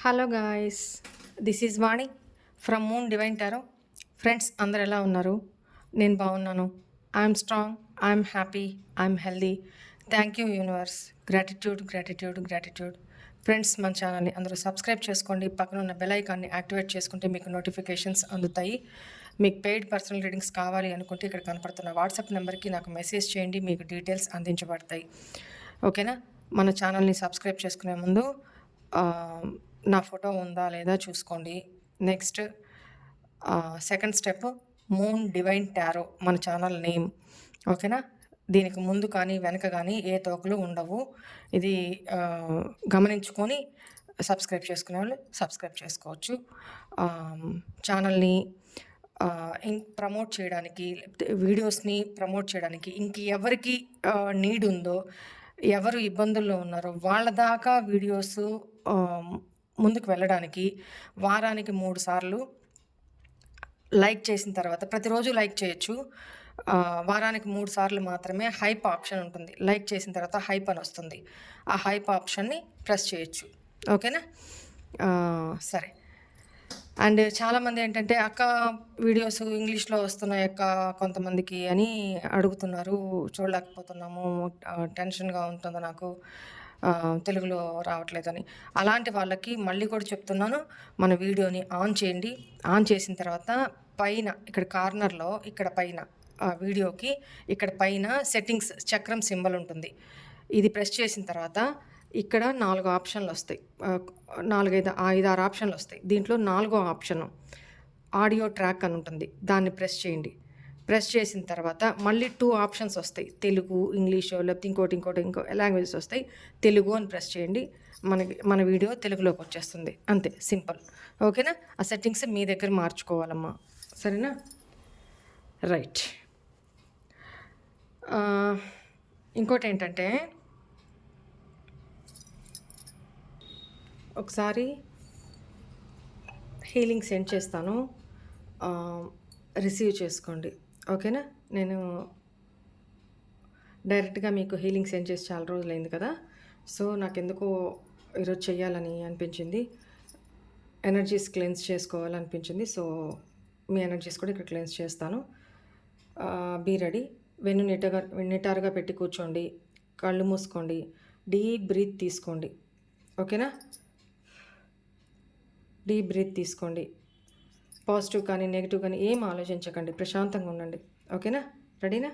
Hello guys, this is Vani from moon divine tarot. Friends అందరు ఎలా ఉన్నారు? నేను బాగున్నాను. I'm strong, I'm happy, I'm healthy. Thank you universe. Gratitude gratitude gratitude. Friends, మన ఛానల్ని అందరూ సబ్స్క్రైబ్ చేసుకోండి. పక్కన ఉన్న బెల్ ఐకాన్ని యాక్టివేట్ చేసుకుంటే మీకు నోటిఫికేషన్స్ అందుతాయి. మీకు పెయిడ్ పర్సనల్ రీడింగ్స్ కావాలి అనుకుంటే ఇక్కడ కనపడుతున్న వాట్సాప్ నెంబర్కి నాకు మెసేజ్ చేయండి, మీకు డీటెయిల్స్ అందించబడతాయి. ఓకేనా? మన ఛానల్ని సబ్స్క్రైబ్ చేసుకునే ముందు నా ఫోటో ఉందా లేదా చూసుకోండి. Next second step, moon divine tarot మన ఛానల్ నేమ్. ఓకేనా? దీనికి ముందు కానీ వెనక కానీ ఏ తోకలు ఉండవు. ఇది గమనించుకొని సబ్స్క్రైబ్ చేసుకునే వాళ్ళు సబ్స్క్రైబ్ చేసుకోవచ్చు. ఛానల్ని ప్రమోట్ చేయడానికి, వీడియోస్ని ప్రమోట్ చేయడానికి ఎవరికి నీడ్ ఉందో, ఎవరు ఇబ్బందుల్లో ఉన్నారో వాళ్ళ దాకా వీడియోస్ ముందుకు వెళ్ళడానికి వారానికి 3 సార్లు లైక్ చేసిన తర్వాత, ప్రతిరోజు లైక్ చేయొచ్చు. వారానికి 3 సార్లు మాత్రమే హైప్ ఆప్షన్ ఉంటుంది. లైక్ చేసిన తర్వాత హైప్ అని వస్తుంది. ఆ హైప్ ఆప్షన్ని ప్రెస్ చేయొచ్చు. ఓకేనా? సరే. అండ్ చాలామంది ఏంటంటే, అక్క వీడియోస్ ఇంగ్లీష్లో వస్తున్నాయి అక్క కొంతమందికి అని అడుగుతున్నారు. చూడలేకపోతున్నాము, టెన్షన్గా ఉంటుంది నాకు, తెలుగులో రావట్లేదని. అలాంటి వాళ్ళకి మళ్ళీ కూడా చెప్తున్నాను, మన వీడియోని ఆన్ చేయండి. ఆన్ చేసిన తర్వాత పైన ఇక్కడ కార్నర్లో, ఇక్కడ పైన వీడియోకి ఇక్కడ పైన సెట్టింగ్స్ చక్రం సింబల్ ఉంటుంది. ఇది ప్రెస్ చేసిన తర్వాత ఇక్కడ 4 ఆప్షన్లు వస్తాయి. 5-6 ఆప్షన్లు వస్తాయి. దీంట్లో 4వ ఆప్షను ఆడియో ట్రాక్ అని ఉంటుంది. దాన్ని ప్రెస్ చేయండి. ప్రెస్ చేసిన తర్వాత మళ్ళీ 2 ఆప్షన్స్ వస్తాయి. తెలుగు, ఇంగ్లీషో లేకపోతే ఇంకో లాంగ్వేజెస్ వస్తాయి. తెలుగు అని ప్రెస్ చేయండి. మన వీడియో తెలుగులోకి వచ్చేస్తుంది. అంతే, సింపుల్. ఓకేనా? ఆ సెట్టింగ్స్ మీ దగ్గర మార్చుకోవాలమ్మా. సరేనా? రైట్. ఇంకోటి ఏంటంటే, ఒకసారి హీలింగ్ సెండ్ చేస్తాను, రిసీవ్ చేసుకోండి. ఓకేనా? నేను డైరెక్ట్గా మీకు హీలింగ్ సెండ్ చేసి చాలా రోజులైంది కదా, సో నాకెందుకో ఈరోజు చెయ్యాలని అనిపించింది. ఎనర్జీస్ క్లెన్స్ చేసుకోవాలనిపించింది. సో మీ ఎనర్జీస్ కూడా ఇక్కడ క్లెన్స్ చేస్తాను. Be ready. వెన్ను నిటారుగా పెట్టి కూర్చోండి. కళ్ళు మూసుకోండి. డీప్ బ్రీత్ తీసుకోండి. ఓకేనా? డీప్ బ్రీత్ తీసుకోండి. పాజిటివ్ కానీ నెగిటివ్ కానీ ఏం ఆలోచించకండి. ప్రశాంతంగా ఉండండి. ఓకేనా? రెడీనా?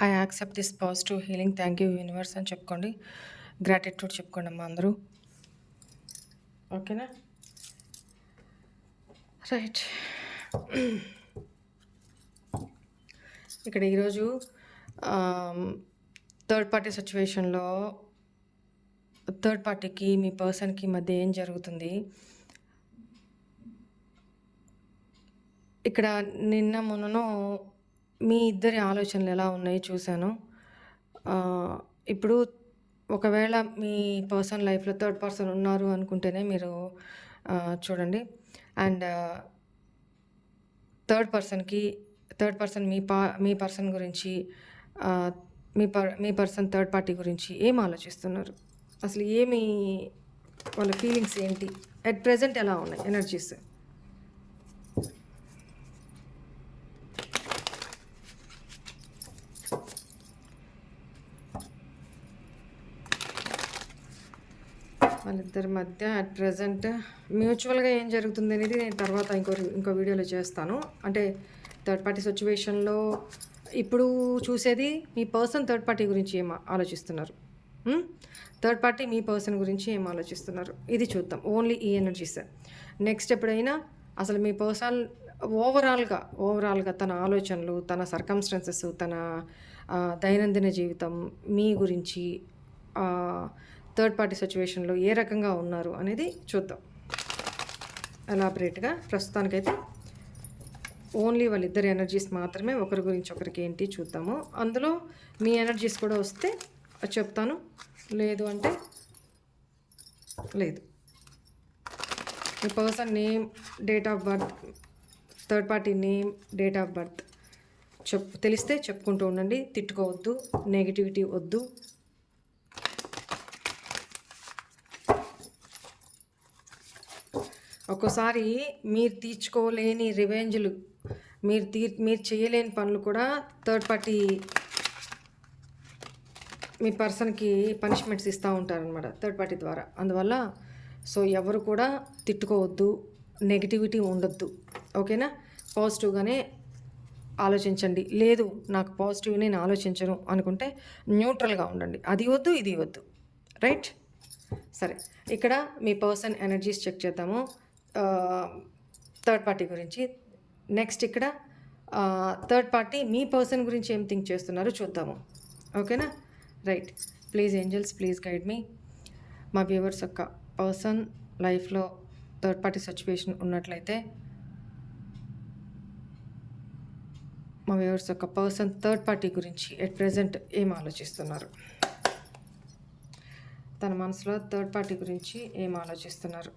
I accept this positive healing. Thank you universe అని చెప్పుకోండి. గ్రాటిట్యూడ్ చెప్పుకోండి అమ్మా అందరూ. ఓకేనా? రైట్. ఇక్కడ ఈరోజు థర్డ్ పార్టీ సిచ్యువేషన్లో థర్డ్ పార్టీకి మీ పర్సన్కి మధ్య ఏం జరుగుతుంది, ఇక్కడ నిన్న మొన్ననో మీ ఇద్దరి ఆలోచనలు ఎలా ఉన్నాయి చూశాను. ఇప్పుడు ఒకవేళ మీ పర్సన్ లైఫ్లో థర్డ్ పర్సన్ ఉన్నారు అనుకుంటేనే మీరు చూడండి. And third person me person గురించి, ఆ, మీ పర్సన్ థర్డ్ పార్టీ గురించి ఏం ఆలోచిస్తున్నారు, అసలు ఏమి వాళ్ళ ఫీలింగ్స్ ఏంటి, అట్ ప్రెజెంట్ ఎలా ఉన్నాయి ఎనర్జీస్. వాళ్ళిద్దరి మధ్య అట్ ప్రజెంట్ మ్యూచువల్గా ఏం జరుగుతుంది అనేది నేను తర్వాత ఇంకో వీడియోలో చేస్తాను. అంటే థర్డ్ పార్టీ సిచ్యువేషన్లో ఇప్పుడు చూసేది మీ పర్సన్ థర్డ్ పార్టీ గురించి ఏం ఆలోచిస్తున్నారు, థర్డ్ పార్టీ మీ పర్సన్ గురించి ఏం ఆలోచిస్తున్నారు, ఇది చూద్దాం. ఓన్లీ ఈ ఎనర్జీస్. నెక్స్ట్ ఎప్పుడైనా అసలు మీ పర్సనల్ ఓవరాల్గా తన ఆలోచనలు, తన సర్కమ్స్టాన్సెస్, తన దైనందిన జీవితం, మీ గురించి థర్డ్ పార్టీ సిచ్యువేషన్లో ఏ రకంగా ఉన్నారు అనేది చూద్దాం ఎలాబరేట్గా. ప్రస్తుతానికైతే ఓన్లీ వాళ్ళిద్దరి ఎనర్జీస్ మాత్రమే, ఒకరి గురించి ఒకరికి ఏంటి చూద్దాము. అందులో మీ ఎనర్జీస్ కూడా వస్తే చెప్తాను, లేదు అంటే లేదు. మీ person name, date of birth, third party name, date of birth తెలిస్తే చెప్పుకుంటూ ఉండండి. తిట్టుకోవద్దు, నెగిటివిటీ వద్దు. ఒక్కోసారి మీరు తీర్చుకోలేని రివెంజ్లు, మీరు చేయలేని పనులు కూడా థర్డ్ పార్టీ మీ పర్సన్కి పనిష్మెంట్స్ ఇస్తూ ఉంటారనమాట థర్డ్ పార్టీ ద్వారా. అందువల్ల సో ఎవరు కూడా తిట్టుకోవద్దు, నెగిటివిటీ ఉండొద్దు, ఓకేనా. పాజిటివ్గానే ఆలోచించండి. లేదు నాకు పాజిటివ్ నేను ఆలోచించను అనుకుంటే న్యూట్రల్గా ఉండండి. అది వద్దు, ఇది వద్దు, రైట్. సరే, ఇక్కడ మీ పర్సన్ ఎనర్జీస్ చెక్ చేద్దాము థర్డ్ పార్టీ గురించి. నెక్స్ట్ ఇక్కడ థర్డ్ పార్టీ మీ పర్సన్ గురించి ఏం థింక్ చేస్తున్నారో చూద్దాము, ఓకేనా. Right, please angels, please guide me. మా వ్యూవర్స్ యొక్క పర్సన్ లైఫ్లో థర్డ్ పార్టీ సిచ్యువేషన్ ఉన్నట్లయితే, మా వ్యూవర్స్ యొక్క పర్సన్ థర్డ్ పార్టీ గురించి ఎట్ ప్రెజెంట్ ఏం ఆలోచిస్తున్నారు, తన మనసులో థర్డ్ పార్టీ గురించి ఏం ఆలోచిస్తున్నారు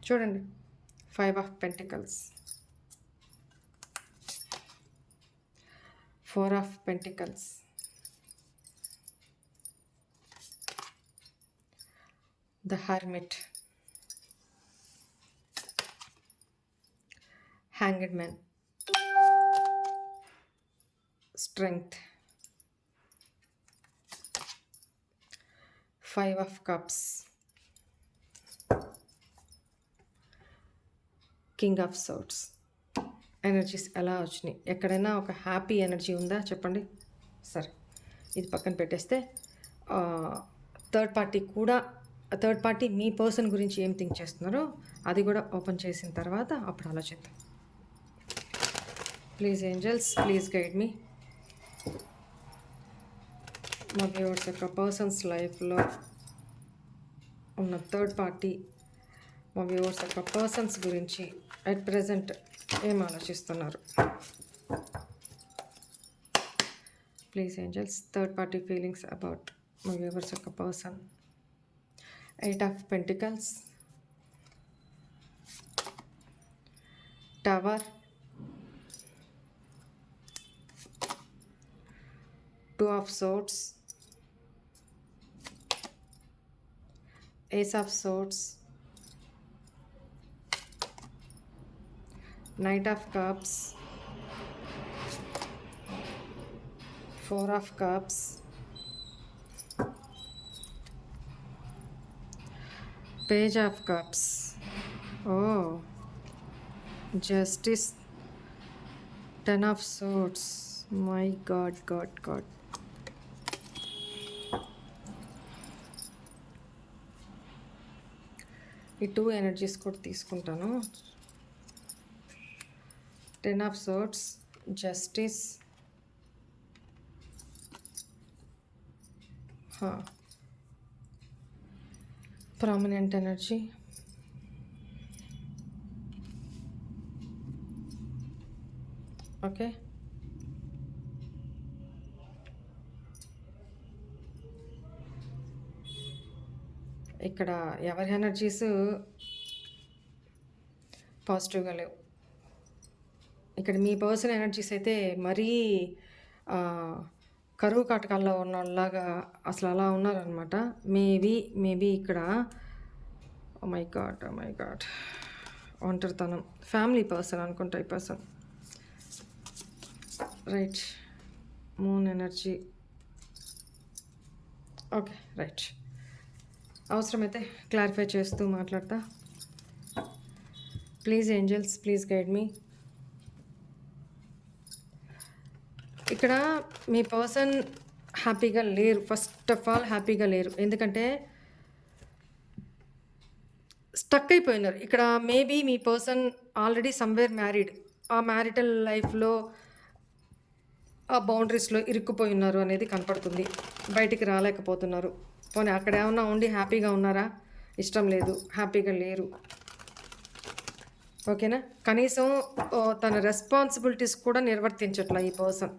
చూడండి. 5 of Pentacles, 4 of Pentacles, the Hermit, Hanged Man, Strength, 5 of Cups, king of swords. Energies ఎలా వచ్చినాయి? ఎక్కడైనా ఒక హ్యాపీ ఎనర్జీ ఉందా చెప్పండి. సరే, ఇది పక్కన పెట్టేస్తే థర్డ్ పార్టీ మీ పర్సన్ గురించి ఏం థింక్ చేస్తున్నారో అది కూడా ఓపెన్ చేసిన తర్వాత అప్పుడు ఆలోచిద్దాం. Please angels, please guide me. మా వ్యూవర్స్ యొక్క పర్సన్స్ లైఫ్లో ఉన్న థర్డ్ పార్టీ, మా వ్యూవర్స్ యొక్క పర్సన్స్ గురించి అట్ ప్రెజెంట్ ఏం ఆలోచిస్తున్నారు. Please angels, third party feelings about మా వ్యూవర్స్ యొక్క person. 8 of Pentacles, Tower, 2 of Swords, Ace of Swords, Knight of Cups, 4 of Cups, Page of Cups. Oh, Justice, 10 of Swords. My God. ఈ 2 energies కూడా తీసుకుంటాను. 10 of Swords, Justice, prominent energy, okay. ఇక్కడ ఎవరి energies పాజిటివ్గా లేవు. ఇక్కడ మీ person energies అయితే మరీ ఆ, కరువు కాటకాల్లో ఉన్న వాళ్ళలాగా అసలు అలా ఉన్నారనమాట. మేబీ ఇక్కడ ఓ మై గాడ్ ఒంటరితనం, ఫ్యామిలీ పర్సన్ అనుకుంటా ఈ person. Right, moon energy. Okay, right. అవసరమైతే క్లారిఫై చేస్తూ మాట్లాడతా. ప్లీజ్ ఏంజల్స్, ప్లీజ్ గైడ్ మీ. ఇక్కడ మీ పర్సన్ హ్యాపీగా లేరు. ఫస్ట్ ఆఫ్ ఆల్ హ్యాపీగా లేరు, ఎందుకంటే స్టక్ అయిపోయినారు. ఇక్కడ మేబీ మీ పర్సన్ ఆల్రెడీ సమ్వేర్ మ్యారీడ్. ఆ మ్యారిటల్ లైఫ్లో ఆ బౌండరీస్లో ఇరుక్కుపోయి ఉన్నారు అనేది కనపడుతుంది. బయటికి రాలేకపోతున్నారు. పోనీ అక్కడ ఏమన్నా ఉండి హ్యాపీగా ఉన్నారా? ఇష్టం లేదు, హ్యాపీగా లేరు. ఓకేనా? కనీసం తన రెస్పాన్సిబిలిటీస్ కూడా నిర్వర్తించట్లా ఈ పర్సన్.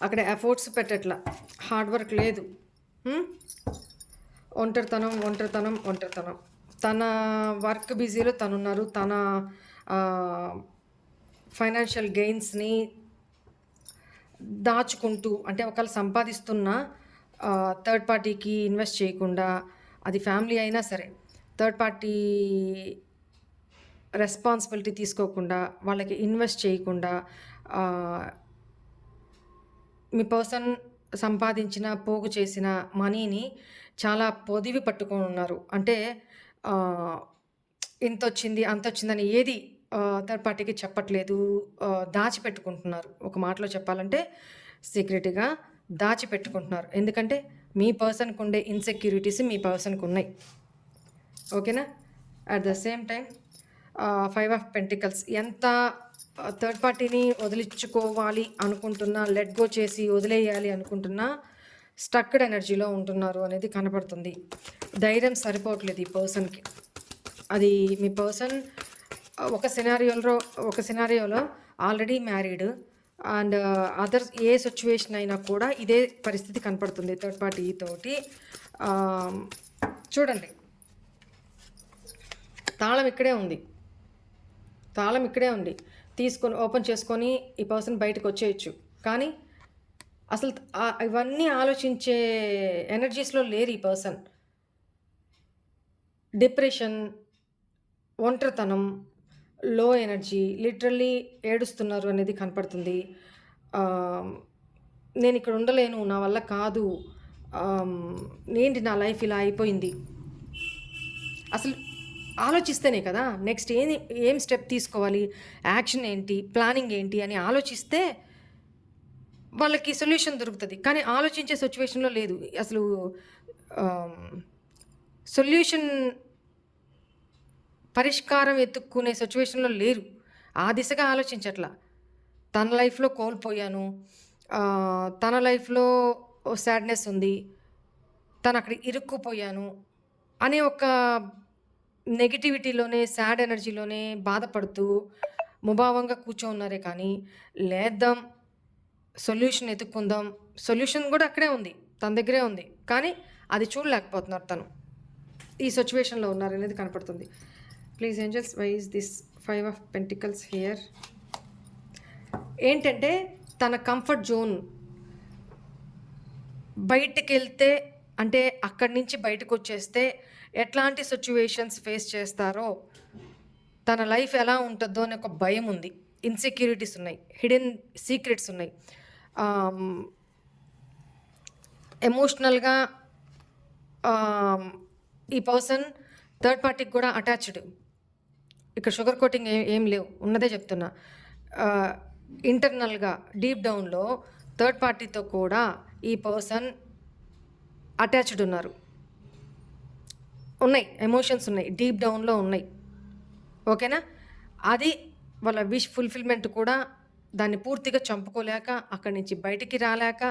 అక్కడ ఎఫర్ట్స్ పెట్టట్లా, హార్డ్ వర్క్ లేదు. ఒంటరితనం. తన వర్క్ బిజీలో తనున్నారు. తన ఫైనాన్షియల్ గెయిన్స్ని దాచుకుంటూ, అంటే ఒకవేళ సంపాదిస్తున్న థర్డ్ పార్టీకి ఇన్వెస్ట్ చేయకుండా, అది ఫ్యామిలీ అయినా సరే థర్డ్ పార్టీ రెస్పాన్సిబిలిటీ తీసుకోకుండా, వాళ్ళకి ఇన్వెస్ట్ చేయకుండా మీ పర్సన్ సంపాదించిన, పోగు చేసిన మనీని చాలా పొదివి పట్టుకొని ఉన్నారు. అంటే ఇంత వచ్చింది అంత వచ్చిందని ఏది థర్డ్ పార్టీకి చెప్పట్లేదు, దాచిపెట్టుకుంటున్నారు. ఒక మాటలో చెప్పాలంటే సీక్రెట్గా దాచిపెట్టుకుంటున్నారు. ఎందుకంటే మీ పర్సన్కి ఉండే ఇన్సెక్యూరిటీస్ మీ పర్సన్కి ఉన్నాయి. ఓకేనా? At the same time 5 of pentacles. ఎంత థర్డ్ పార్టీని వదిలించుకోవాలి అనుకుంటున్నా, లెట్ గో చేసి వదిలేయాలి అనుకుంటున్నా, స్టక్డ్ ఎనర్జీలో ఉంటున్నారు అనేది కనపడుతుంది. ధైర్యం సరిపోవట్లేదు ఈ పర్సన్కి. అది మీ పర్సన్ ఒక సినారియోలో ఆల్రెడీ మ్యారీడ్ అండ్ అదర్ ఏ సిచ్యువేషన్ అయినా కూడా ఇదే పరిస్థితి కనపడుతుంది థర్డ్ పార్టీ తోటి. చూడండి, తాళం ఇక్కడే ఉంది. తీసుకొని ఓపెన్ చేసుకొని ఈ పర్సన్ బయటకు వచ్చేయచ్చు. కానీ అసలు ఇవన్నీ ఆలోచించే ఎనర్జీస్లో లేరు ఈ పర్సన్. డిప్రెషన్, ఒంటరితనం, లో ఎనర్జీ, లిటరల్లీ ఏడుస్తున్నారు అనేది కనపడుతుంది. నేను ఇక్కడ ఉండలేను, నా వల్ల కాదు, ఏంటి నా లైఫ్ ఇలా అయిపోయింది. అసలు ఆలోచిస్తేనే కదా నెక్స్ట్ ఏం స్టెప్ తీసుకోవాలి, యాక్షన్ ఏంటి, ప్లానింగ్ ఏంటి అని ఆలోచిస్తే వాళ్ళకి సొల్యూషన్ దొరుకుతుంది. కానీ ఆలోచించే సిచ్యువేషన్లో లేదు. అసలు సొల్యూషన్, పరిష్కారం ఎత్తుక్కునే సిచ్యువేషన్లో లేరు. ఆ దిశగా ఆలోచించట్లా. తన లైఫ్లో కోల్పోయాను, తన లైఫ్లో సాడ్నెస్ ఉంది, తను అక్కడ ఇరుక్కుపోయాను అనే ఒక నెగిటివిటీలోనే, సాడ్ ఎనర్జీలోనే బాధపడుతూ ముభావంగా కూర్చోన్నారే. కానీ లేద్దాం, సొల్యూషన్ ఎత్తుక్కుందాం, సొల్యూషన్ కూడా అక్కడే ఉంది, తన దగ్గరే ఉంది. కానీ అది చూడలేకపోతున్నారు. తను ఈ సిచ్యువేషన్లో ఉన్నారు అనేది కనపడుతుంది. Please angels, why is this 5 of pentacles here? ఏంటంటే తన కంఫర్ట్ జోన్ బయటికి వెళ్తే, అంటే అక్కడి నుంచి బయటకు వచ్చేస్తే ఎట్లాంటి సిచ్యువేషన్స్ ఫేస్ చేస్తారో, తన లైఫ్ ఎలా ఉంటుందో అనే ఒక భయం ఉంది. ఇన్సెక్యూరిటీస్ ఉన్నాయి, హిడెన్ సీక్రెట్స్ ఉన్నాయి. ఎమోషనల్గా ఈ పర్సన్ థర్డ్ పార్టీకి కూడా అటాచ్డ్. ఇక్కడ షుగర్ కోటింగ్ ఏం లేవు, ఉన్నదే చెప్తున్నా. ఇంటర్నల్గా డీప్ డౌన్లో థర్డ్ పార్టీతో కూడా ఈ పర్సన్ అటాచ్డ్ ఉన్నాయి, ఎమోషన్స్ ఉన్నాయి, డీప్ డౌన్లో ఉన్నాయి. ఓకేనా? అది వాళ్ళ విష్ ఫుల్ఫిల్మెంట్ కూడా దాన్ని పూర్తిగా చంపుకోలేక, అక్కడి నుంచి బయటికి రాలేక,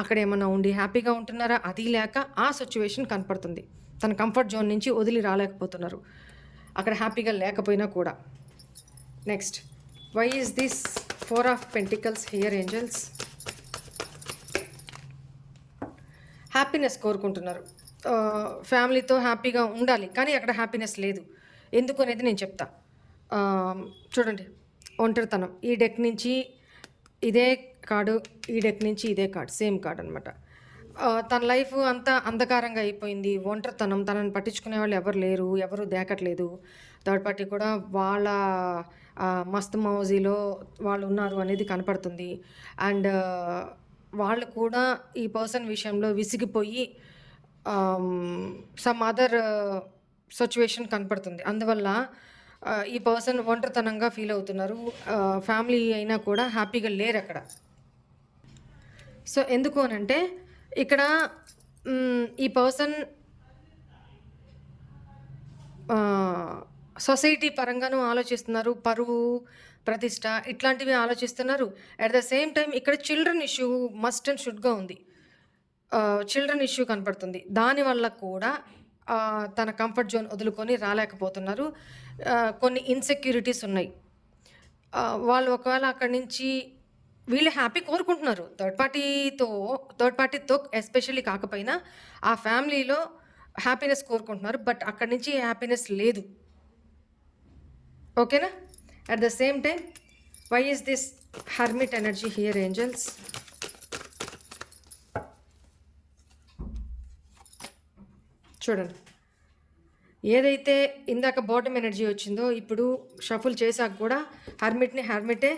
అక్కడ ఏమన్నా ఉండి హ్యాపీగా ఉంటున్నారా అది లేక ఆ సిచ్యువేషన్ కనపడుతుంది. తన కంఫర్ట్ జోన్ నుంచి వదిలి రాలేకపోతున్నారు, అక్కడ హ్యాపీగా లేకపోయినా కూడా. Next, why is this 4 of pentacles here angels? Happiness కోరుకుంటున్నారు. ఫ్యామిలీతో హ్యాపీగా ఉండాలి. కానీ అక్కడ హ్యాపీనెస్ లేదు. ఎందుకు అనేది నేను చెప్తా. చూడండి, ఒంటరితనం. ఈ డెక్ నుంచి ఇదే కార్డు, ఈ డెక్ నుంచి ఇదే కార్డ్, సేమ్ కార్డ్ అనమాట. తన లైఫ్ అంతా అంధకారంగా అయిపోయింది. ఒంటరితనం, తనని పట్టించుకునే వాళ్ళు ఎవరు లేరు, ఎవరు దేకట్లేదు. థర్డ్ పార్టీ కూడా వాళ్ళ మస్త్ మౌజీలో వాళ్ళు ఉన్నారు అనేది కనపడుతుంది. అండ్ వాళ్ళు కూడా ఈ పర్సన్ విషయంలో విసిగిపోయి సమ్ అదర్ సిచ్యువేషన్ కనపడుతుంది. అందువల్ల ఈ పర్సన్ ఒంటరితనంగా ఫీల్ అవుతున్నారు. ఫ్యామిలీ అయినా కూడా హ్యాపీగా లేరు అక్కడ. సో ఎందుకు అనంటే ఇక్కడ ఈ పర్సన్ సొసైటీ పరంగానూ ఆలోచిస్తున్నారు. పరువు, ప్రతిష్ట ఇట్లాంటివి ఆలోచిస్తున్నారు. అట్ ద సేమ్ టైం ఇక్కడ చిల్డ్రన్ ఇష్యూ మస్ట్ అండ్ షుడ్గా ఉంది. చిల్డ్రన్ ఇష్యూ కనపడుతుంది. దానివల్ల కూడా తన కంఫర్ట్ జోన్ వదులుకొని రాలేకపోతున్నారు. కొన్ని ఇన్సెక్యూరిటీస్ ఉన్నాయి. వాళ్ళు ఒకవేళ అక్కడి నుంచి వీళ్ళు హ్యాపీ కోరుకుంటున్నారు. థర్డ్ పార్టీతో ఎస్పెషల్లీ కాకపోయినా ఆ ఫ్యామిలీలో హ్యాపీనెస్ కోరుకుంటున్నారు. బట్ అక్కడి నుంచి హ్యాపీనెస్ లేదు. ఓకేనా? At the same time why is this hermit energy here angels? చూడండి, ఏదైతే ఇందాక బాటమ్ ఎనర్జీ వచ్చిందో ఇప్పుడు షఫుల్ చేశాక కూడా హర్మిటే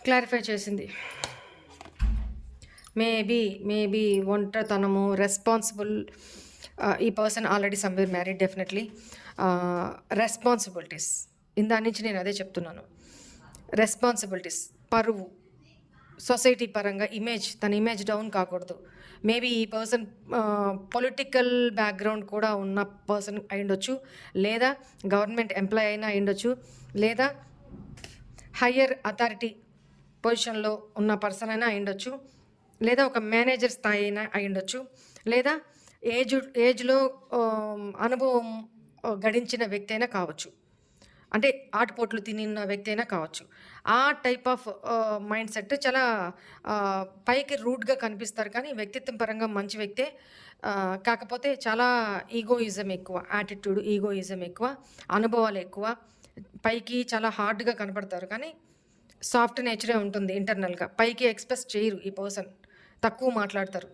క్లారిఫై చేసింది. మేబీ ఒంటరితనము, రెస్పాన్సిబుల్. ఈ person already somewhere married definitely. Responsibilities, ఇందా నుంచి నేను అదే చెప్తున్నాను. రెస్పాన్సిబిలిటీస్, పరువు, సొసైటీ పరంగా తన ఇమేజ్ డౌన్ కాకూడదు. మేబీ ఈ పర్సన్ పొలిటికల్ బ్యాక్గ్రౌండ్ కూడా ఉన్న పర్సన్ అయి ఉండొచ్చు, లేదా గవర్నమెంట్ ఎంప్లాయ్ అయినా అయి ఉండొచ్చు, లేదా హయ్యర్ అథారిటీ పొజిషన్లో ఉన్న పర్సన్ అయినా అయి ఉండొచ్చు, లేదా ఒక మేనేజర్ స్థాయి అయినా అయి ఉండొచ్చు, లేదా ఏజ్లో అనుభవం గడించిన వ్యక్తి అయినా కావచ్చు. అంటే ఆటుపోట్లు తినిన వ్యక్తి అయినా కావచ్చు. ఆ టైప్ ఆఫ్ మైండ్ సెట్ చాలా పైకి రూడ్గా కనిపిస్తారు, కానీ వ్యక్తిత్వం పరంగా మంచి వ్యక్తే. కాకపోతే చాలా ఈగోయిజం ఎక్కువ, యాటిట్యూడ్, ఈగోయిజం ఎక్కువ, అనుభవాలు ఎక్కువ. పైకి చాలా హార్డ్గా కనపడతారు, కానీ సాఫ్ట్ నేచరే ఉంటుంది ఇంటర్నల్గా. పైకి ఎక్స్ప్రెస్ చేయరు ఈ పర్సన్, తక్కువ మాట్లాడతారు.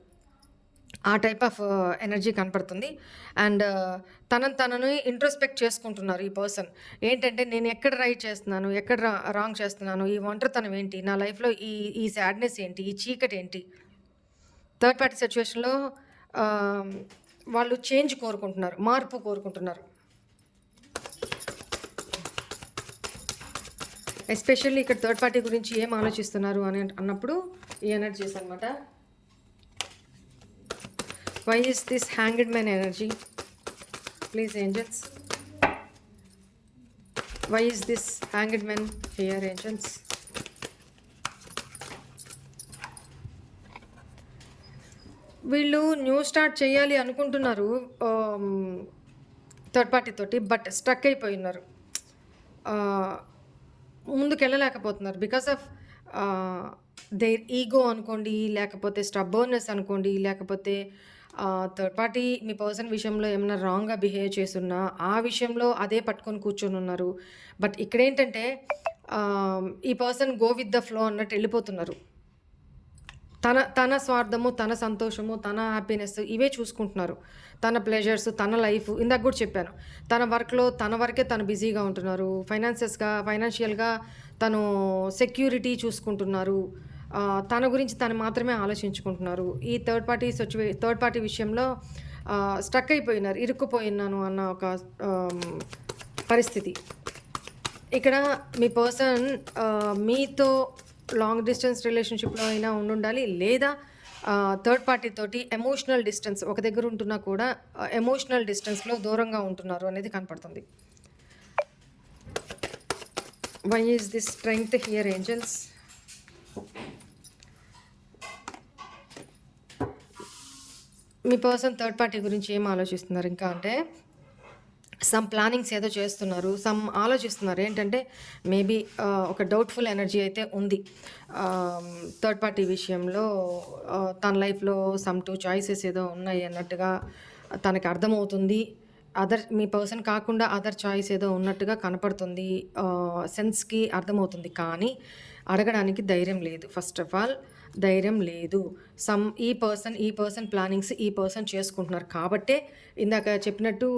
ఆ టైప్ ఆఫ్ ఎనర్జీ కనపడుతుంది. అండ్ తనను ఇంట్రోస్పెక్ట్ చేసుకుంటున్నారు ఈ పర్సన్. ఏంటంటే నేను ఎక్కడ రైట్ చేస్తున్నాను, ఎక్కడ రాంగ్ చేస్తున్నాను, ఈ ఒంటరితనం ఏంటి, నా లైఫ్లో ఈ సాడ్నెస్ ఏంటి, ఈ చీకటి ఏంటి. థర్డ్ పార్టీ సిచ్యువేషన్లో వాళ్ళు చేంజ్ కోరుకుంటున్నారు, మార్పు కోరుకుంటున్నారు. ఎస్పెషల్లీ ఇక్కడ థర్డ్ పార్టీ గురించి ఏం ఆలోచిస్తున్నారు అని అన్నప్పుడు ఈ ఎనర్జీస్ అనమాట. Why is this hanged man energy? Please, angels. Why is this hanged man here, angels? వీళ్ళు న్యూ స్టార్ట్ చేయాలి అనుకుంటున్నారు థర్డ్ పార్టీ తోటి, బట్ స్ట్రక్ అయిపోయి ఉన్నారు. ముందుకు వెళ్ళలేకపోతున్నారు బికాస్ ఆఫ్ దేర్ ఈగో అనుకోండి, లేకపోతే స్టబ్బర్నెస్ అనుకోండి, లేకపోతే థర్డ్ పార్టీ మీ పర్సన్ విషయంలో ఏమైనా రాంగ్గా బిహేవ్ చేస్తున్నా ఆ విషయంలో అదే పట్టుకొని కూర్చొని ఉన్నారు. బట్ ఇక్కడ ఏంటంటే ఈ person go with the flow అన్నట్టు వెళ్ళిపోతున్నారు. తన స్వార్థము, తన సంతోషము, తన హ్యాపీనెస్ ఇవే చూసుకుంటున్నారు. తన ప్లెజర్స్, తన లైఫ్. ఇందాక కూడా చెప్పాను, తన వర్క్లో తన వరకే తను బిజీగా ఉంటున్నారు. ఫైనాన్షియల్గా తను సెక్యూరిటీ చూసుకుంటున్నారు. తన గురించి తను మాత్రమే ఆలోచించుకుంటున్నారు. ఈ థర్డ్ పార్టీ విషయంలో స్టక్ అయిపోయినారు, ఇరుక్కుపోయినాను అన్న ఒక పరిస్థితి. ఇక్కడ మీ పర్సన్ మీతో లాంగ్ డిస్టెన్స్ రిలేషన్షిప్లో అయినా ఉండాలి, లేదా థర్డ్ పార్టీ తోటి ఎమోషనల్ డిస్టెన్స్, ఒక దగ్గర ఉంటున్నా కూడా ఎమోషనల్ డిస్టెన్స్లో దూరంగా ఉంటున్నారు అనేది కనపడుతుంది. Why is this strength here angels? మీ పర్సన్ థర్డ్ పార్టీ గురించి ఏం ఆలోచిస్తున్నారు ఇంకా అంటే, సమ్ ప్లానింగ్స్ ఏదో చేస్తున్నారు, సమ్ ఆలోచిస్తున్నారు. ఏంటంటే మేబీ ఒక డౌట్ఫుల్ ఎనర్జీ అయితే ఉంది. థర్డ్ పార్టీ విషయంలో తన లైఫ్లో సమ్ టూ చాయిసెస్ ఏదో ఉన్నాయి అన్నట్టుగా తనకి అర్థమవుతుంది. మీ పర్సన్ కాకుండా అదర్ చాయిస్ ఏదో ఉన్నట్టుగా కనపడుతుంది. సెన్స్కి అర్థమవుతుంది, కానీ అడగడానికి ధైర్యం లేదు. ఫస్ట్ ఆఫ్ ఆల్ ధైర్యం లేదు. ఈ పర్సన్ ప్లానింగ్స్ ఈ పర్సన్ చేసుకుంటున్నారు కాబట్టే ఇందాక చెప్పినట్టు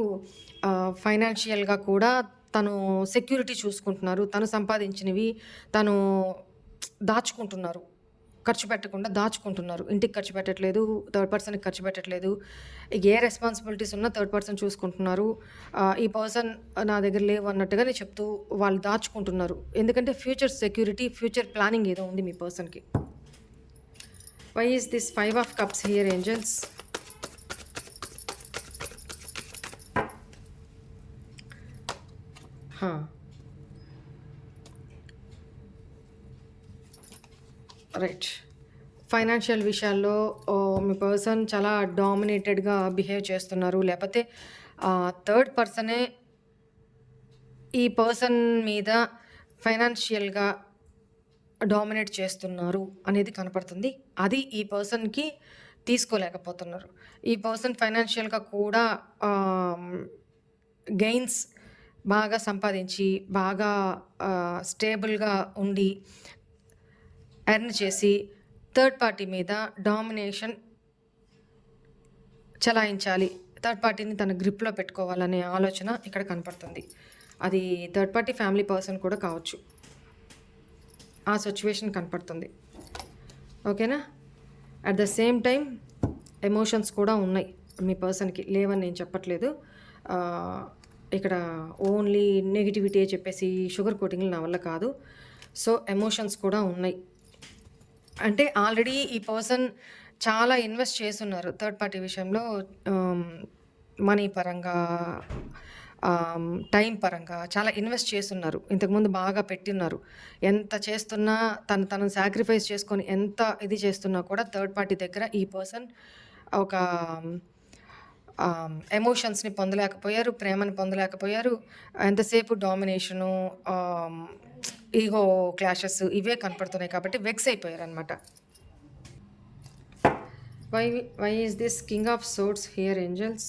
ఫైనాన్షియల్గా కూడా తను సెక్యూరిటీ చూసుకుంటున్నారు. తను సంపాదించినవి తను దాచుకుంటున్నారు. ఖర్చు పెట్టకుండా దాచుకుంటున్నారు. ఇంటికి ఖర్చు పెట్టట్లేదు, థర్డ్ పర్సన్కి ఖర్చు పెట్టట్లేదు. ఏ రెస్పాన్సిబిలిటీస్ ఉన్నా థర్డ్ పర్సన్ చూసుకుంటున్నారు. ఈ పర్సన్ నా దగ్గర లేవు అన్నట్టుగానే చెప్తూ వాళ్ళు దాచుకుంటున్నారు. ఎందుకంటే ఫ్యూచర్ సెక్యూరిటీ, ఫ్యూచర్ ప్లానింగ్ ఏదో ఉంది మీ పర్సన్కి. Why is this 5 of cups here angels? Right. Financial విషయాల్లో మీ పర్సన్ చాలా డామినేటెడ్గా బిహేవ్ చేస్తున్నారు, లేకపోతే థర్డ్ పర్సనే ఈ పర్సన్ మీద ఫైనాన్షియల్గా డామినేట్ చేస్తున్నారు అనేది కనపడుతుంది. అది ఈ పర్సన్కి తీసుకోలేకపోతున్నారు. ఈ పర్సన్ ఫైనాన్షియల్గా కూడా గెయిన్స్ బాగా సంపాదించి, బాగా స్టేబుల్గా ఉండి, ఎర్న్ చేసి థర్డ్ పార్టీ మీద డామినేషన్ చలాయించాలి, థర్డ్ పార్టీని తన గ్రిప్లో పెట్టుకోవాలనే ఆలోచన ఇక్కడ కనపడుతుంది. అది థర్డ్ పార్టీ ఫ్యామిలీ పర్సన్ కూడా కావచ్చు. ఆ సిచ్యువేషన్ కనపడుతుంది. ఓకేనా? At the same time emotions కూడా ఉన్నాయి మీ పర్సన్కి, లేవని నేను చెప్పట్లేదు. ఇక్కడ ఓన్లీ నెగిటివిటీ చెప్పేసి షుగర్ కోటింగ్లు నా వల్ల కాదు. సో ఎమోషన్స్ కూడా ఉన్నాయి. అంటే ఆల్రెడీ ఈ పర్సన్ చాలా ఇన్వెస్ట్ చేస్తున్నారు థర్డ్ పార్టీ విషయంలో. మనీ పరంగా, టైం పరంగా చాలా ఇన్వెస్ట్ చేస్తున్నారు. ఇంతకుముందు బాగా పెట్టిన్నారు. ఎంత చేస్తున్నా తను సాక్రిఫైస్ చేసుకొని ఎంత ఇది చేస్తున్నా కూడా థర్డ్ పార్టీ దగ్గర ఈ పర్సన్ ఒక ఎమోషన్స్ని పొందలేకపోయారు, ప్రేమని పొందలేకపోయారు. ఎంతసేపు డామినేషను, ఈగో క్లాషెస్ ఇవే కనపడుతున్నాయి కాబట్టి వెక్స్ అయిపోయారు అనమాట. Why is this king of swords here angels?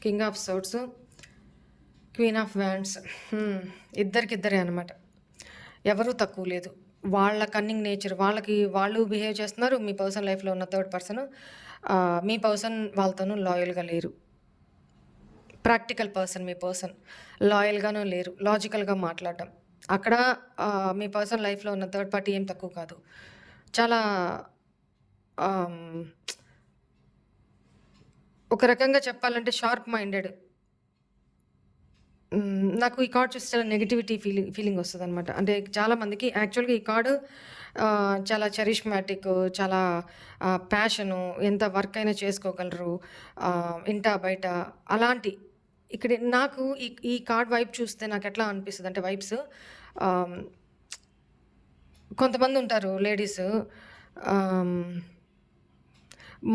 King of swords, queen of wands. ఇద్దరికిద్దరే అనమాట. ఎవరూ తక్కువ లేదు. వాళ్ళ కన్నింగ్ నేచర్, వాళ్ళు బిహేవ్ చేస్తున్నారు. మీ పర్సన్ లైఫ్లో ఉన్న థర్డ్ పర్సన్, మీ పర్సన్ వాళ్ళతోనూ లాయల్గా లేరు. ప్రాక్టికల్ పర్సన్ మీ పర్సన్, లాయల్గానూ లేరు. లాజికల్గా మాట్లాడడం. అక్కడ మీ పర్సన్ లైఫ్లో ఉన్న థర్డ్ పార్టీ ఏం తక్కువ కాదు. చాలా ఒక రకంగా చెప్పాలంటే షార్ప్ మైండెడ్. నాకు ఈ కార్డ్ చూస్తే చాలా నెగిటివిటీ ఫీలింగ్ వస్తుంది అనమాట. అంటే చాలామందికి యాక్చువల్గా ఈ కార్డు చాలా చరిష్మాటిక్, చాలా ప్యాషను, ఎంత వర్క్ అయినా చేసుకోగలరు, ఇంట బయట అలాంటి. ఇక్కడ నాకు ఈ కార్డ్ వైబ్ చూస్తే నాకు ఎట్లా అనిపిస్తుంది అంటే, వైబ్స్ కొంతమంది ఉంటారు లేడీస్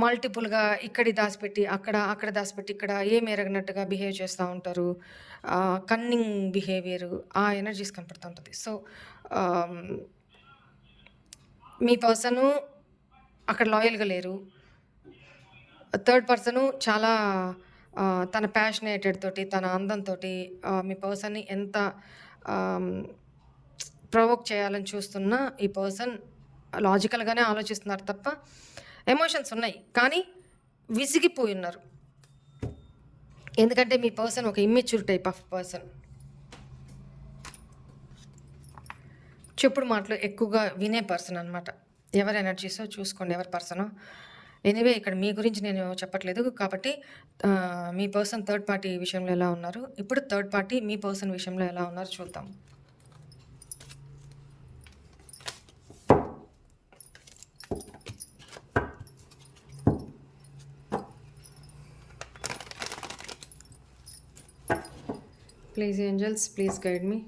మల్టిపుల్గా ఇక్కడి దాచిపెట్టి అక్కడ దాచిపెట్టి ఇక్కడ ఏం ఎరగనట్టుగా బిహేవ్ చేస్తూ ఉంటారు. కన్నింగ్ బిహేవియర్, ఆ ఎనర్జీస్ కనపడుతూ ఉంటుంది. సో మీ పర్సను అక్కడ లాయల్గా లేరు. థర్డ్ పర్సను చాలా తన ప్యాషనేటెడ్ తోటి, తన అందంతో మీ పర్సన్ని ఎంత ప్రొవోక్ చేయాలని చూస్తున్నా ఈ పర్సన్ లాజికల్గానే ఆలోచిస్తున్నారు తప్ప ఎమోషన్స్ ఉన్నాయి, కానీ విసిగిపోయి ఉన్నారు. ఎందుకంటే మీ పర్సన్ ఒక ఇమ్మెచ్యూర్ టైప్ ఆఫ్ పర్సన్. చెప్పుడు మాటలు ఎక్కువగా వినే పర్సన్ అనమాట. ఎవరి ఎనర్జీసో చూసుకోండి, ఎవరి పర్సనో. ఎనీవే ఇక్కడ మీ గురించి నేను చెప్పట్లేదు కాబట్టి మీ పర్సన్ థర్డ్ పార్టీ విషయంలో ఎలా ఉన్నారు, ఇప్పుడు థర్డ్ పార్టీ మీ పర్సన్ విషయంలో ఎలా ఉన్నారు చూద్దాం. Please angels, please guide me.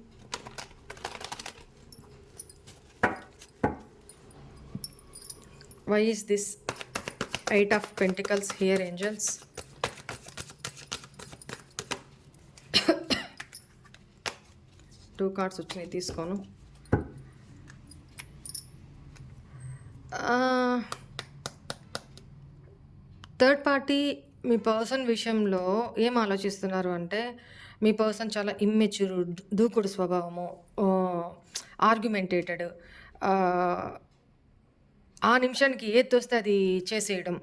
Why is this 8 of Pentacles here, angels? 2 cards వచ్చినాయి, తీసుకోను. థర్డ్ పార్టీ మీ పర్సన్ విషయంలో ఏం ఆలోచిస్తున్నారు అంటే, మీ పర్సన్ చాలా ఇమ్మెచ్యూర్, దూకుడు స్వభావము, ఆర్గ్యుమెంటేటెడ్, ఆ నిమిషానికి ఏది తోస్తే అది చేసేయడం,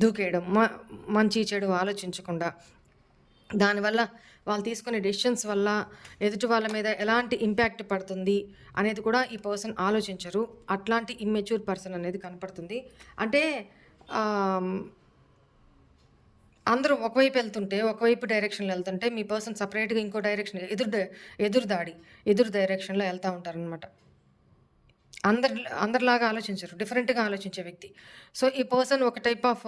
దూకేయడం, మంచి చెడు ఆలోచించకుండా. దానివల్ల వాళ్ళు తీసుకునే డెసిషన్స్ వల్ల ఎదుటి వాళ్ళ మీద ఎలాంటి ఇంపాక్ట్ పడుతుంది అనేది కూడా ఈ పర్సన్ ఆలోచించరు. అట్లాంటి ఇమ్మెచ్యూర్ పర్సన్ అనేది కనపడుతుంది. అంటే అందరూ ఒకవైపు వెళ్తుంటే, ఒకవైపు డైరెక్షన్లో వెళ్తుంటే, మీ పర్సన్ సపరేట్గా ఇంకో డైరెక్షన్, ఎదురు డైరెక్షన్లో వెళ్తూ ఉంటారనమాట. అందరిలాగా ఆలోచించరు, డిఫరెంట్గా ఆలోచించే వ్యక్తి. సో ఈ పర్సన్ ఒక టైప్ ఆఫ్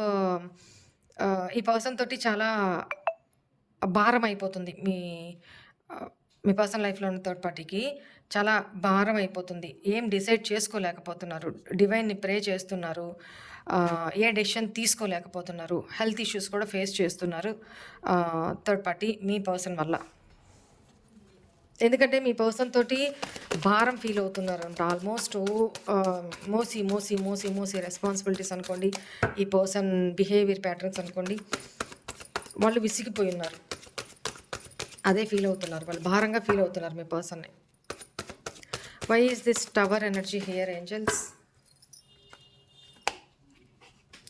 ఈ పర్సన్ తోటి చాలా భారం అయిపోతుంది. మీ పర్సనల్ లైఫ్లో ఉన్న థర్డ్ పార్టీకి చాలా భారం అయిపోతుంది. ఏం డిసైడ్ చేసుకోలేకపోతున్నారు, డివైన్ని ప్రే చేస్తున్నారు, ఏ డెసిషన్ తీసుకోలేకపోతున్నారు, హెల్త్ ఇష్యూస్ కూడా ఫేస్ చేస్తున్నారు థర్డ్ పార్టీ మీ పర్సన్ వల్ల. ఎందుకంటే మీ పర్సన్ తోటి భారం ఫీల్ అవుతున్నారంట. ఆల్మోస్ట్ మోసి మోసి మోసి మోసి రెస్పాన్సిబిలిటీస్ అనుకోండి, ఈ పర్సన్ బిహేవియర్ ప్యాటర్న్స్ అనుకోండి, వాళ్ళు విసిగిపోయి ఉన్నారు. అదే ఫీల్ అవుతున్నారు, వాళ్ళు భారంగా ఫీల్ అవుతున్నారు మీ పర్సన్ని. Why is this tower energy here angels?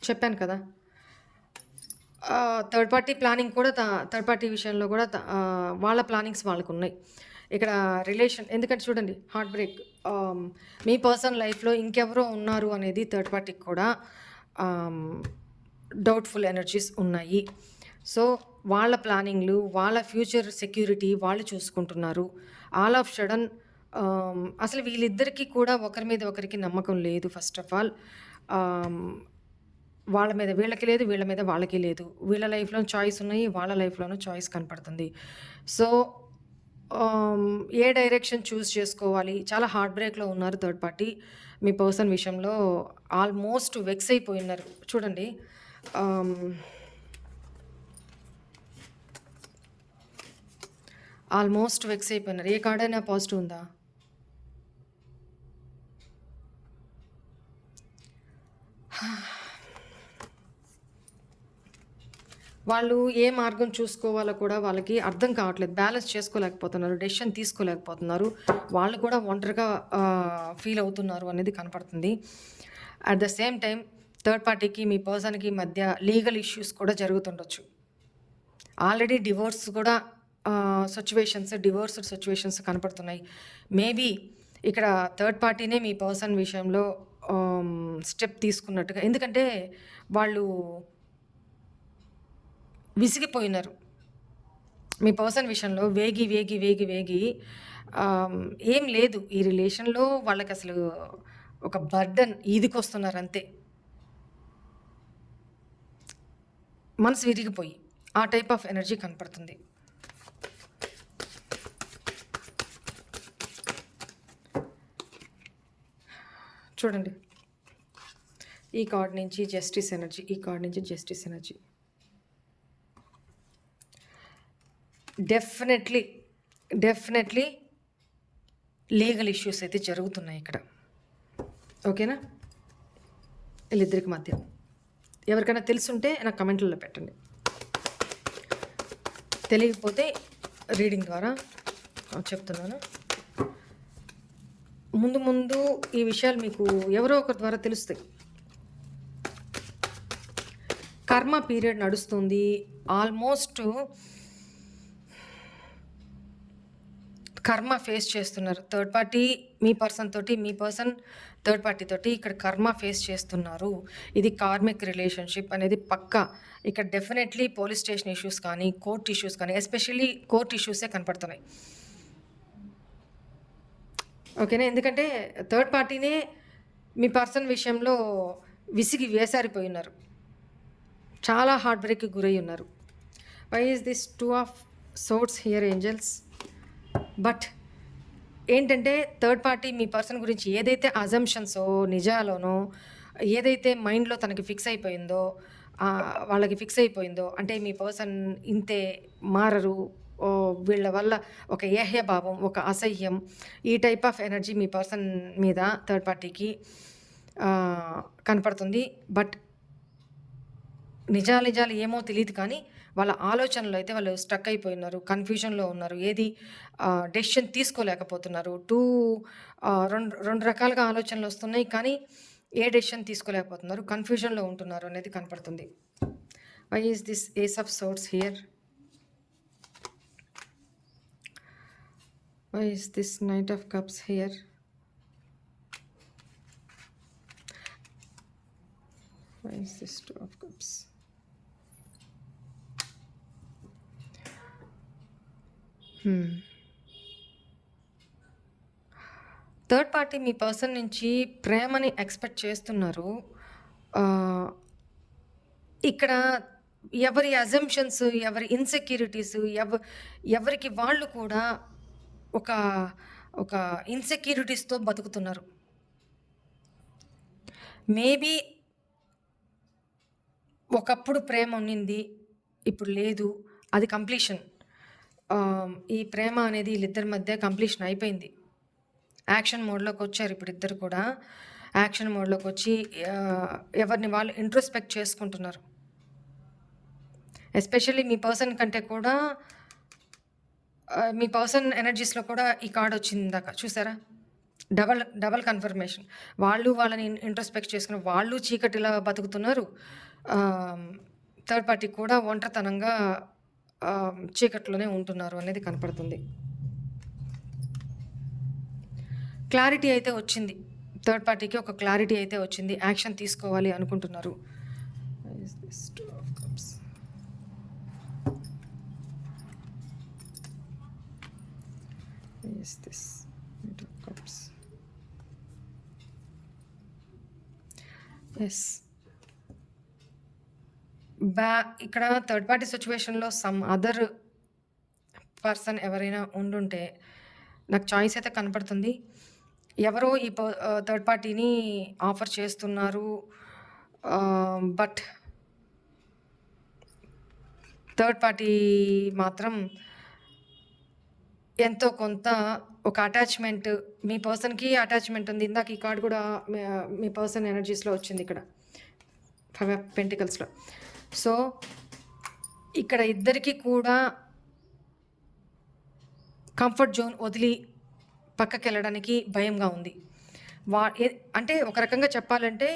చెప్పాను కదా, థర్డ్ పార్టీ ప్లానింగ్ కూడా థర్డ్ పార్టీ విషయంలో కూడా వాళ్ళ ప్లానింగ్స్ వాళ్ళకు ఉన్నాయి ఇక్కడ. రిలేషన్, ఎందుకంటే చూడండి, హార్ట్ బ్రేక్, మీ పర్సన్ లైఫ్లో ఇంకెవరో ఉన్నారు అనేది థర్డ్ పార్టీకి కూడా డౌట్ఫుల్ ఎనర్జీస్ ఉన్నాయి. సో వాళ్ళ ప్లానింగ్లు, వాళ్ళ ఫ్యూచర్ సెక్యూరిటీ వాళ్ళు చూసుకుంటున్నారు. ఆల్ ఆఫ్ సడన్ అసలు వీళ్ళిద్దరికీ కూడా ఒకరి మీద ఒకరికి నమ్మకం లేదు. ఫస్ట్ ఆఫ్ ఆల్ వాళ్ళ మీద వీళ్ళకి లేదు, వీళ్ళ మీద వాళ్ళకి లేదు. వీళ్ళ లైఫ్లో చాయిస్ ఉన్నాయి, వాళ్ళ లైఫ్లోనూ చాయిస్ కనపడుతుంది. సో ఏ డైరెక్షన్ చూస్ చేసుకోవాలి, చాలా హార్ట్ బ్రేక్లో ఉన్నారు థర్డ్ పార్టీ మీ పర్సన్ విషయంలో. ఆల్మోస్ట్ వెక్స్ అయిపోయినారు. చూడండి, ఆల్మోస్ట్ వెక్స్ అయిపోయినారు. ఏ కార్డ్ అయినా పాజిటివ్ ఉందా? వాళ్ళు ఏ మార్గం చూసుకోవాలో కూడా వాళ్ళకి అర్థం కావట్లేదు, బ్యాలెన్స్ చేసుకోలేకపోతున్నారు, డెసిషన్ తీసుకోలేకపోతున్నారు. వాళ్ళు కూడా ఒంటరిగా ఫీల్ అవుతున్నారు అనేది కనపడుతుంది. At the same time third పార్టీకి మీ పర్సన్కి మధ్య లీగల్ ఇష్యూస్ కూడా జరుగుతుండొచ్చు. ఆల్రెడీ డివోర్స్ కూడా డివోర్స్డ్ సిచ్యువేషన్స్ కనపడుతున్నాయి. మేబీ ఇక్కడ థర్డ్ పార్టీనే మీ పర్సన్ విషయంలో స్టెప్ తీసుకున్నట్టుగా, ఎందుకంటే వాళ్ళు విసిగిపోయినారు మీ పర్సన్ విషయంలో. వేగి వేగి వేగి వేగి ఏం లేదు ఈ రిలేషన్లో. వాళ్ళకి అసలు ఒక బర్డన్ ఈదికొస్తున్నారు అంతే, మనసు విరిగిపోయి. ఆ టైప్ ఆఫ్ ఎనర్జీ కనపడుతుంది. చూడండి, ఈ కార్డ్ నుంచి జస్టిస్ ఎనర్జీ, ఈ కార్డ్ నుంచి justice energy. Definitely legal issues అయితే జరుగుతున్నాయి ఇక్కడ. ఓకేనా? వీళ్ళిద్దరికి మధ్య ఎవరికైనా తెలుసుంటే నాకు కమెంట్లలో పెట్టండి. తెలియకపోతే రీడింగ్ ద్వారా చెప్తున్నాను. ముందు ఈ విషయాలు మీకు ఎవరో ఒకరి ద్వారా తెలుస్తాయి. కర్మ పీరియడ్ నడుస్తుంది. ఆల్మోస్ట్ కర్మ ఫేస్ చేస్తున్నారు థర్డ్ పార్టీ మీ పర్సన్ తోటి, మీ పర్సన్ థర్డ్ పార్టీ తోటి ఇక్కడ కర్మ ఫేస్ చేస్తున్నారు. ఇది కార్మిక్ రిలేషన్షిప్ అనేది పక్కా. ఇక్కడ డెఫినెట్లీ పోలీస్ స్టేషన్ ఇష్యూస్ కానీ, కోర్ట్ ఇష్యూస్ కానీ, ఎస్పెషల్లీ కోర్ట్ ఇష్యూసే కనపడుతున్నాయి. ఓకేనా? ఎందుకంటే థర్డ్ పార్టీనే మీ పర్సన్ విషయంలో విసిగి వేసారిపోయి ఉన్నారు, చాలా హార్ట్ బ్రేక్కి గురై ఉన్నారు. Why is this 2 of swords here angels? But ఏంటంటే థర్డ్ పార్టీ మీ పర్సన్ గురించి ఏదైతే అజంప్షన్సో, నిజాలోనో, ఏదైతే మైండ్లో తనకి ఫిక్స్ అయిపోయిందో, వాళ్ళకి ఫిక్స్ అయిపోయిందో, అంటే మీ పర్సన్ ఇంతే, మారరు, వీళ్ళ వల్ల ఒక ఏహ్యభావం, ఒక అసహ్యం, ఈ type of energy me person మీద థర్డ్ పార్టీకి కనపడుతుంది. బట్ నిజాలు ఏమో తెలీదు కానీ వాళ్ళ ఆలోచనలో అయితే వాళ్ళు స్ట్రక్ అయిపోయి ఉన్నారు, కన్ఫ్యూజన్లో ఉన్నారు, ఏది డెసిషన్ తీసుకోలేకపోతున్నారు. రెండు రకాలుగా ఆలోచనలు వస్తున్నాయి కానీ ఏ డెసిషన్ తీసుకోలేకపోతున్నారు, కన్ఫ్యూజన్లో ఉంటున్నారు అనేది కనపడుతుంది. Why is this ace of swords here? Why is this knight of cups here? Why is this two of cups? Third party మీ పర్సన్ నుంచి ప్రేమని ఎక్స్పెక్ట్ చేస్తున్నారు. ఇక్కడ ఎవరి అజంప్షన్స్, ఎవరి ఇన్సెక్యూరిటీస్, ఎవరికి వాళ్ళు కూడా ఒక ఒక ఇన్సెక్యూరిటీస్తో బతుకుతున్నారు. మేబీ ఒకప్పుడు ప్రేమ ఉన్నింది, ఇప్పుడు లేదు, అది కంప్లీషన్. ఈ ప్రేమ అనేది వీళ్ళిద్దరి మధ్య కంప్లీషన్ అయిపోయింది. యాక్షన్ మోడ్లోకి వచ్చారు ఇప్పుడు ఇద్దరు కూడా. యాక్షన్ మోడ్లోకి వచ్చి ఎవరిని వాళ్ళు ఇంట్రోస్పెక్ట్ చేసుకుంటున్నారు. ఎస్పెషల్లీ మీ పర్సన్ కంటే కూడా మీ పర్సన్ ఎనర్జీస్లో కూడా ఈ కార్డ్ వచ్చింది ఇందాక చూసారా, డబల్ కన్ఫర్మేషన్. వాళ్ళని ఇంట్రోస్పెక్ట్ చేసుకుని వాళ్ళు చీకటిలా బతుకుతున్నారు. థర్డ్ పార్టీ కూడా ఒంటరితనంగా చీకట్లోనే ఉంటున్నారు అనేది కనపడుతుంది. క్లారిటీ అయితే వచ్చింది, థర్డ్ పార్టీకి ఒక క్లారిటీ అయితే వచ్చింది, యాక్షన్ తీసుకోవాలి అనుకుంటున్నారు. ఎస్, ఇక్కడ థర్డ్ పార్టీ సిచ్యువేషన్లో సమ్ అదర్ పర్సన్ ఎవరైనా ఉండుంటే నాకు చాయిస్ అయితే కనపడుతుంది. ఎవరో ఈ థర్డ్ పార్టీని ఆఫర్ చేస్తున్నారు, బట్ థర్డ్ పార్టీ మాత్రం ఎంతో కొంత ఒక అటాచ్మెంట్, మీ పర్సన్కి అటాచ్మెంట్ ఉంది. ఇందాక ఈ కార్డ్ కూడా మీ పర్సన్ ఎనర్జీస్లో వచ్చింది ఇక్కడ 5 of Pentaclesలో. సో ఇక్కడ ఇద్దరికి కూడా కంఫర్ట్ జోన్ వదిలి పక్కకి వెళ్ళడానికి భయంగా ఉంది. అంటే ఒక రకంగా చెప్పాలంటే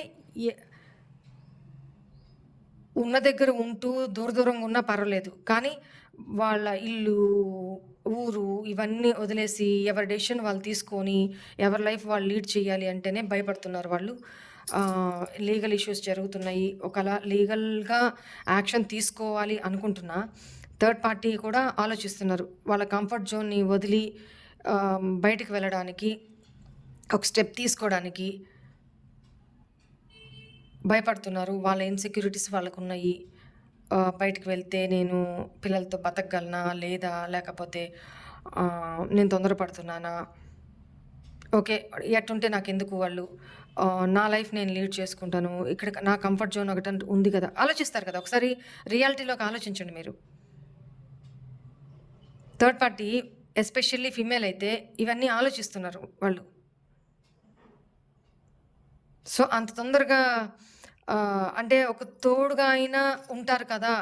ఉన్న దగ్గర ఉంటూ దూరంగా ఉన్నా పర్వాలేదు, కానీ వాళ్ళ ఇల్లు, ఊరు ఇవన్నీ వదిలేసి ఎవరి డెసిషన్ వాళ్ళు తీసుకొని ఎవరి లైఫ్ వాళ్ళు లీడ్ చేయాలి అంటేనే భయపడుతున్నారు వాళ్ళు. లీగల్ ఇష్యూస్ జరుగుతున్నాయి. ఒకలా లీగల్గా యాక్షన్ తీసుకోవాలి అనుకుంటున్నా థర్డ్ పార్టీ కూడా ఆలోచిస్తున్నారు. వాళ్ళ కంఫర్ట్ జోన్ని వదిలి బయటికి వెళ్ళడానికి, ఒక స్టెప్ తీసుకోవడానికి భయపడుతున్నారు. వాళ్ళ ఇన్సెక్యూరిటీస్ వాళ్ళకు ఉన్నాయి. బయటికి వెళ్తే నేను పిల్లలతో బతకగలనా లేదా, లేకపోతే నేను తొందరపడుతున్నానా, ఓకే ఎట్టుంటే నాకు ఎందుకు, వాళ్ళు నా లైఫ్ నేను లీడ్ చేసుకుంటాను, ఇక్కడ నా కంఫర్ట్ జోన్ ఒకటి ఉంది కదా, ఆలోచిస్తారు కదా. ఒకసారి రియాలిటీలోకి ఆలోచించండి మీరు. థర్డ్ పార్టీ ఎస్పెషల్లీ ఫీమేల్ అయితే ఇవన్నీ ఆలోచిస్తున్నారు వాళ్ళు. సో అంత తొందరగా అంటే ఒక తోడుగా అయినా ఉంటారు కదా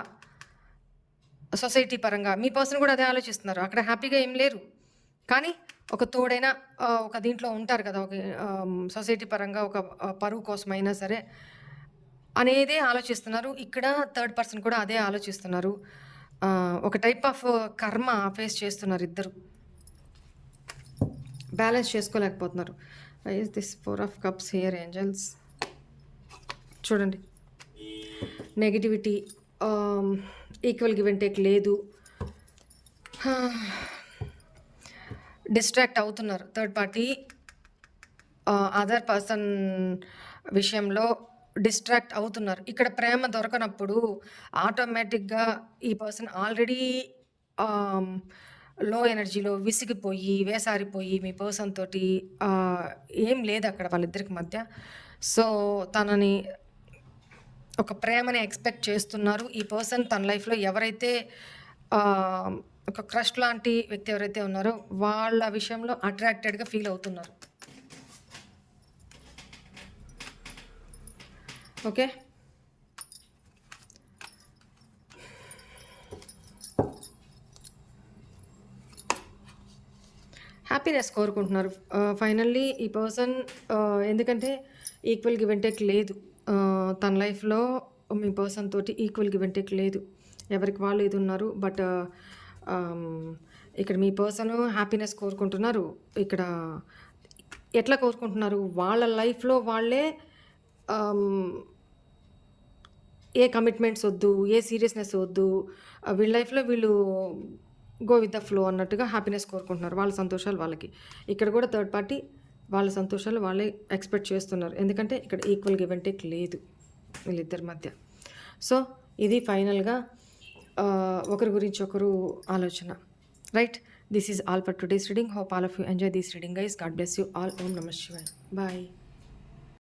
సొసైటీ పరంగా. మీ పర్సన్ కూడా అదే ఆలోచిస్తున్నారు. అక్కడ హ్యాపీగా ఏం లేరు, కానీ ఒక తోడైనా ఒక దీంట్లో ఉంటారు కదా, ఒక సొసైటీ పరంగా ఒక పరువు కోసమైనా సరే అనేదే ఆలోచిస్తున్నారు. ఇక్కడ థర్డ్ పర్సన్ కూడా అదే ఆలోచిస్తున్నారు. ఒక టైప్ ఆఫ్ కర్మ ఫేస్ చేస్తున్నారు ఇద్దరు, బ్యాలెన్స్ చేసుకోలేకపోతున్నారు. Is this 4 of Cups here angels? చూడండి, negativity, equal give and take లేదు, డిస్ట్రాక్ట్ అవుతున్నారు థర్డ్ పార్టీ. అదర్ పర్సన్ విషయంలో డిస్ట్రాక్ట్ అవుతున్నారు. ఇక్కడ ప్రేమ దొరకనప్పుడు ఆటోమేటిక్గా ఈ పర్సన్ ఆల్రెడీ లో ఎనర్జీలో విసిగిపోయి వేసారిపోయి మీ పర్సన్ తోటి ఏం లేదు అక్కడ వాళ్ళిద్దరికి మధ్య. సో తనని ఒక ప్రేమని ఎక్స్పెక్ట్ చేస్తున్నారు. ఈ పర్సన్ తన లైఫ్లో ఎవరైతే ఒక క్రష్ లాంటి వ్యక్తి ఎవరైతే ఉన్నారో వాళ్ళ విషయంలో అట్రాక్టెడ్గా ఫీల్ అవుతున్నారు. ఓకే, హ్యాపీనెస్ కోరుకుంటున్నారు. ఫైనల్లీ ఈ పర్సన్ ఎందుకంటే ఈక్వల్ గివ్ అండ్ టేక్ లేదు. తన లైఫ్లో మీ పర్సన్ తోటి ఈక్వల్ గివ్ అండ్ టేక్ లేదు. ఎవరికి వాళ్ళు ఇది ఉన్నారు. బట్ ఇక్కడ మీ పర్సన్ హ్యాపీనెస్ కోరుకుంటున్నారు. ఇక్కడ ఎట్లా కోరుకుంటున్నారు, వాళ్ళ లైఫ్లో వాళ్ళే ఏ కమిట్మెంట్స్ వద్దు, ఏ సీరియస్నెస్ వద్దు, వీళ్ళ లైఫ్లో వీళ్ళు గో విత్ ద ఫ్లో అన్నట్టుగా హ్యాపీనెస్ కోరుకుంటున్నారు. వాళ్ళ సంతోషాలు వాళ్ళకి. ఇక్కడ కూడా థర్డ్ పార్టీ వాళ్ళ సంతోషాలు వాళ్ళే ఎక్స్పెక్ట్ చేస్తున్నారు. ఎందుకంటే ఇక్కడ ఈక్వల్ గివ్ అండ్ టేక్ లేదు వీళ్ళిద్దరి మధ్య. సో ఇది ఫైనల్గా ఒకరి గురించి ఒకరు ఆలోచన. Right, this is all for today's reading. Hope all of you enjoy this reading guys. God bless you all. ఓం నమః శివాయ. బాయ్.